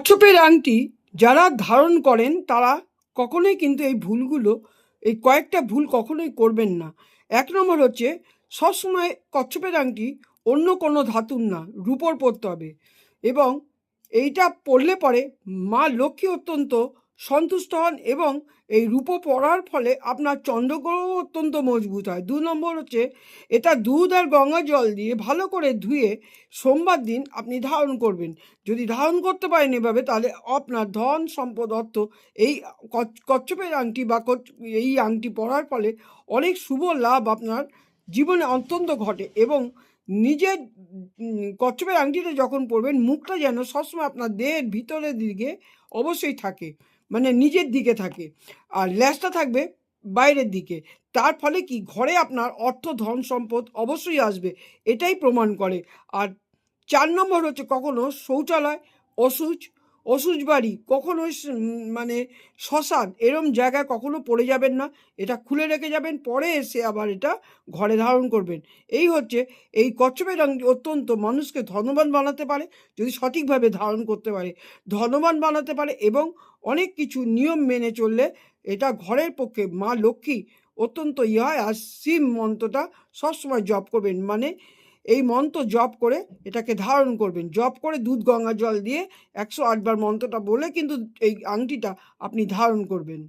কচ্ছপের আংটি যারা ধারণ করেন তারা কখনোই কিন্তু এই ভুলগুলো, এই কয়েকটা ভুল কখনোই করবেন না। ১ নম্বর হচ্ছে, সবসময় কচ্ছপের আংটি অন্য কোনো ধাতুর না, রূপোর পরতে হবে। এবং এইটা পরলে পরে মা লক্ষ্মী অত্যন্ত সন্তুষ্ট হন এবং এই রূপো পরার ফলে আপনার চন্দ্রগ্রহ অত্যন্ত মজবুত হয়। ২ নম্বর হচ্ছে, এটা দুধ আর গঙ্গা জল দিয়ে ভালো করে ধুয়ে সোমবার দিন আপনি ধারণ করবেন। যদি ধারণ করতে পারেন এভাবে, তাহলে আপনার ধন সম্পদ অর্থ এই কচ্ছপের আংটি বা এই আংটি পরার ফলে অনেক শুভ লাভ আপনার জীবনে অত্যন্ত ঘটে। এবং নিজের কচ্ছপের আংটিটা যখন পরবেন, মুখটা যেন সবসময় আপনার দেহের ভিতরের দিকে অবশ্যই থাকে, মানে নিজের দিকে থাকে, আর ল্যাজটা থাকবে বাইরের দিকে। তার ফলে কি, ঘরে আপনার অর্থ ধন সম্পদ অবশ্যই আসবে, এটাই প্রমাণ করে। আর ৪ নম্বর হচ্ছে, কখনো শৌচালয়, অশুচ বাড়ি, কখনোই মানে শ্মশান এরম জায়গায় কখনো পড়ে যাবেন না। এটা খুলে রেখে যাবেন, পরে এসে আবার এটা ঘরে ধারণ করবেন। এই হচ্ছে, এই কচ্ছপের আংটি অত্যন্ত মানুষকে ধনবান বানাতে পারে, যদি সঠিকভাবে ধারণ করতে পারে, ধনবান বানাতে পারে। এবং অনেক কিছু নিয়ম মেনে চললে এটা ঘরের পক্ষে মা লক্ষ্মী অত্যন্ত হয়। আর শিব মন্ত্রটা সবসময় জপ করবেন, মানে এই মন্ত্র জপ করে এটাকে ধারণ করবেন। জপ করে দুধ গঙ্গা জল দিয়ে ১০৮ বার মন্ত্রটা বলে কিন্তু এই আংটিটা আপনি ধারণ করবেন।